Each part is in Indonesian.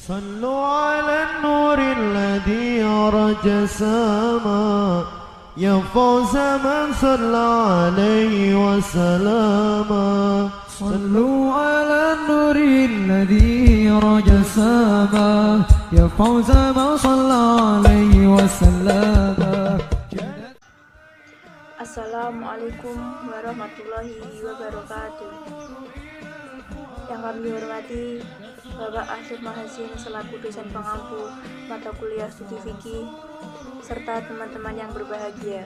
صلوا على النور الذي أرج السماء يا فوز من صلى عليه وسلم. صلوا على النور الذي رجى السماء يا فوز من صلى عليه وسلم. Assalamualaikum warahmatullahi wabarakatuh. Yang kami hormati Bapak Asyid Mahasin selaku dosen pengampu mata kuliah studi fikih serta teman-teman yang berbahagia.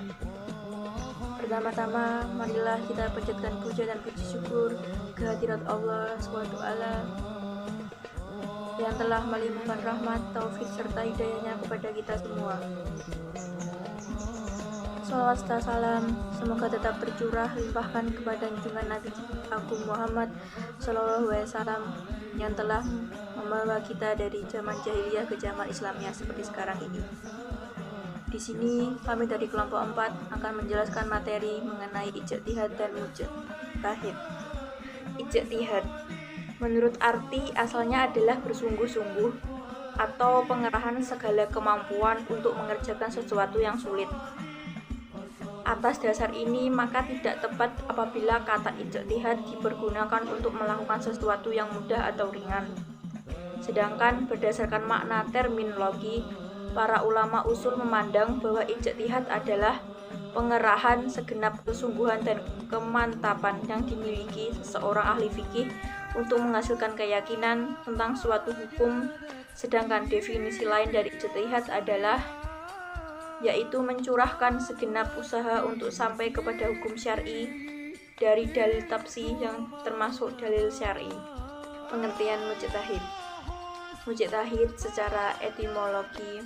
Pertama-tama, marilah kita panjatkan puja dan puji syukur kehadirat Allah SWT yang telah melimpahkan rahmat, taufik serta hidayahnya kepada kita semua. Salawat serta salam semoga tetap tercurah limpahkan kepada junjungan Nabi Agung Muhammad SAW yang telah membawa kita dari zaman jahiliyah ke zaman Islamnya seperti sekarang ini. Di sini kami dari kelompok 4 akan menjelaskan materi mengenai ijtihad dan mujtahid. Ijtihad menurut arti asalnya adalah bersungguh-sungguh atau pengerahan segala kemampuan untuk mengerjakan sesuatu yang sulit. Atas dasar ini, maka tidak tepat apabila kata ijtihad dipergunakan untuk melakukan sesuatu yang mudah atau ringan. Sedangkan berdasarkan makna terminologi, para ulama usul memandang bahwa ijtihad adalah pengerahan segenap kesungguhan dan kemantapan yang dimiliki seorang ahli fikih untuk menghasilkan keyakinan tentang suatu hukum. Sedangkan definisi lain dari ijtihad adalah yaitu mencurahkan segenap usaha untuk sampai kepada hukum syar'i dari dalil tafsir yang termasuk dalil syar'i. Pengertian mujtahid. Mujtahid secara etimologi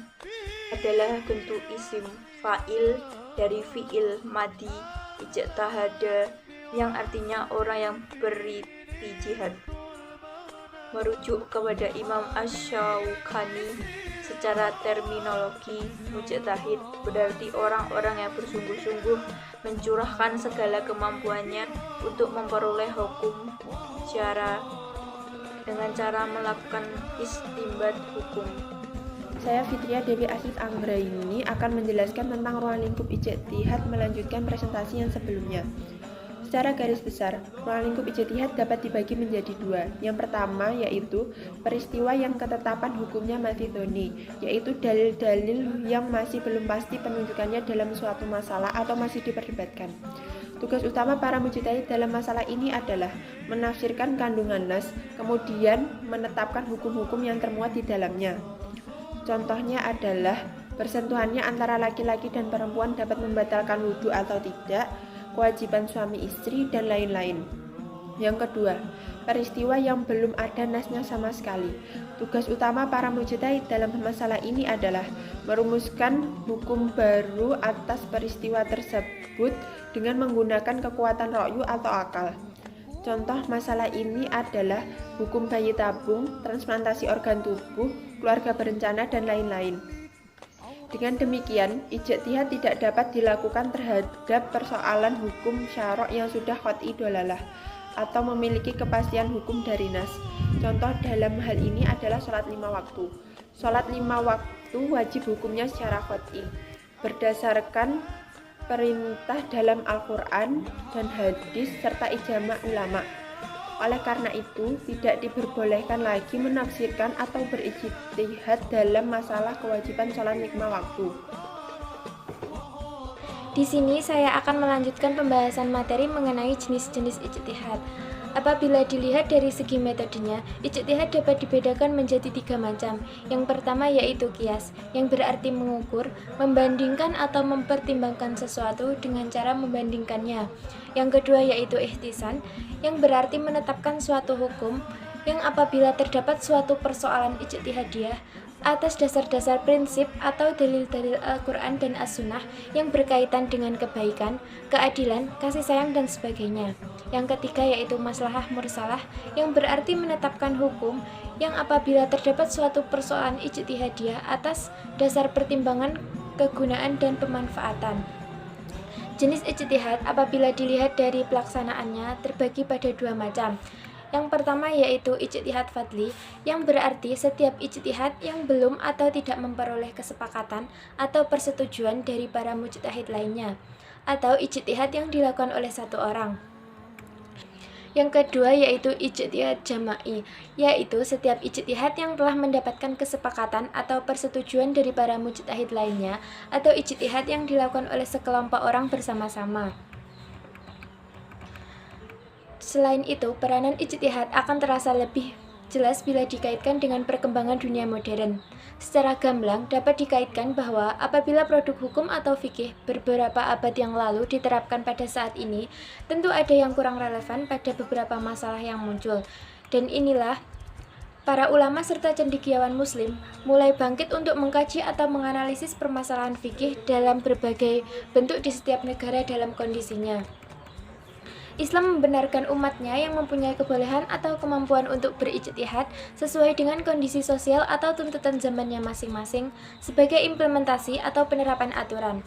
adalah bentuk isim fa'il dari fi'il madi ijtahada yang artinya orang yang berijtihad. Merujuk kepada Imam Asy-Syaukani, secara terminologi mujtahid berarti orang-orang yang bersungguh-sungguh mencurahkan segala kemampuannya untuk memperoleh hukum dengan cara melakukan istinbat hukum. Saya Fitria Dewi Asyid Anggraini akan menjelaskan tentang ruang lingkup ijtihad melanjutkan presentasi yang sebelumnya. Secara garis besar, ruang lingkup ijtihad dapat dibagi menjadi dua. Yang pertama yaitu peristiwa yang ketetapan hukumnya masih dzonni, yaitu dalil-dalil yang masih belum pasti penunjukannya dalam suatu masalah atau masih diperdebatkan. Tugas utama para mujtahid dalam masalah ini adalah menafsirkan kandungan nas, kemudian menetapkan hukum-hukum yang termuat di dalamnya. Contohnya adalah bersentuhannya antara laki-laki dan perempuan dapat membatalkan wudhu atau tidak, kewajiban suami istri, dan lain-lain. Yang kedua, peristiwa yang belum ada nasnya sama sekali. Tugas utama para mujtahid dalam masalah ini adalah merumuskan hukum baru atas peristiwa tersebut dengan menggunakan kekuatan ra'yu atau akal. Contoh masalah ini adalah hukum bayi tabung, transplantasi organ tubuh, keluarga berencana, dan lain-lain. Dengan demikian, ijtihad tidak dapat dilakukan terhadap persoalan hukum syara' yang sudah qat'i dolalah atau memiliki kepastian hukum dari nas. Contoh dalam hal ini adalah sholat 5 waktu. Sholat 5 waktu wajib hukumnya secara qat'i berdasarkan perintah dalam Al-Quran dan hadis serta ijma' ulama. Oleh karena itu, tidak diperbolehkan lagi menafsirkan atau berijtihad dalam masalah kewajiban sholat 5 waktu. Di sini saya akan melanjutkan pembahasan materi mengenai jenis-jenis ijtihad. Apabila dilihat dari segi metodenya, ijtihad dapat dibedakan menjadi 3 macam. Yang pertama yaitu qiyas, yang berarti mengukur, membandingkan atau mempertimbangkan sesuatu dengan cara membandingkannya. Yang kedua yaitu ihtisan, yang berarti menetapkan suatu hukum, yang apabila terdapat suatu persoalan ijtihadiyah atas dasar-dasar prinsip atau dalil-dalil Al-Quran dan As-Sunnah yang berkaitan dengan kebaikan, keadilan, kasih sayang, dan sebagainya. Yang ketiga yaitu maslahah mursalah, yang berarti menetapkan hukum yang apabila terdapat suatu persoalan ijtihadiyah atas dasar pertimbangan kegunaan dan pemanfaatan. Jenis ijtihad apabila dilihat dari pelaksanaannya terbagi pada 2 macam. Yang pertama yaitu ijtihad fadli, yang berarti setiap ijtihad yang belum atau tidak memperoleh kesepakatan atau persetujuan dari para mujtahid lainnya, atau ijtihad yang dilakukan oleh satu orang. Yang kedua yaitu ijtihad jama'i, yaitu setiap ijtihad yang telah mendapatkan kesepakatan atau persetujuan dari para mujtahid lainnya, atau ijtihad yang dilakukan oleh sekelompok orang bersama-sama. Selain itu, peranan ijtihad akan terasa lebih jelas bila dikaitkan dengan perkembangan dunia modern. Secara gamblang dapat dikaitkan bahwa apabila produk hukum atau fikih beberapa abad yang lalu diterapkan pada saat ini, tentu ada yang kurang relevan pada beberapa masalah yang muncul. Dan inilah para ulama serta cendekiawan muslim mulai bangkit untuk mengkaji atau menganalisis permasalahan fikih dalam berbagai bentuk di setiap negara dalam kondisinya. Islam membenarkan umatnya yang mempunyai kebolehan atau kemampuan untuk berijtihad sesuai dengan kondisi sosial atau tuntutan zamannya masing-masing sebagai implementasi atau penerapan aturan.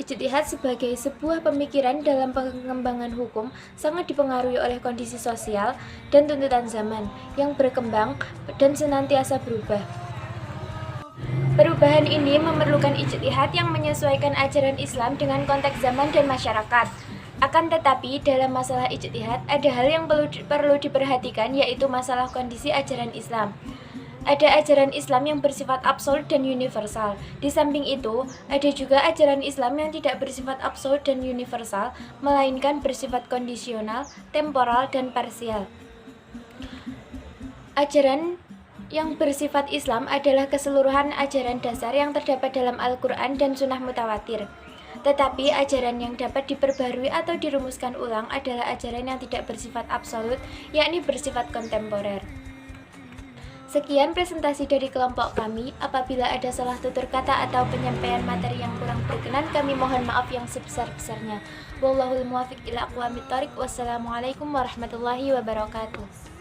Ijtihad sebagai sebuah pemikiran dalam pengembangan hukum sangat dipengaruhi oleh kondisi sosial dan tuntutan zaman yang berkembang dan senantiasa berubah. Perubahan ini memerlukan ijtihad yang menyesuaikan ajaran Islam dengan konteks zaman dan masyarakat. Akan tetapi, dalam masalah ijtihad, ada hal yang perlu diperhatikan, yaitu masalah kondisi ajaran Islam. Ada ajaran Islam yang bersifat absolut dan universal. Di samping itu, ada juga ajaran Islam yang tidak bersifat absolut dan universal, melainkan bersifat kondisional, temporal, dan parsial. Ajaran yang bersifat Islam adalah keseluruhan ajaran dasar yang terdapat dalam Al-Quran dan Sunnah mutawatir. Tetapi ajaran yang dapat diperbarui atau dirumuskan ulang adalah ajaran yang tidak bersifat absolut, yakni bersifat kontemporer. Sekian presentasi dari kelompok kami. Apabila ada salah tutur kata atau penyampaian materi yang kurang berkenan, kami mohon maaf yang sebesar-besarnya. Wallahul muwaffiq ila aqwamit thoriq. Wassalamualaikum warahmatullahi wabarakatuh.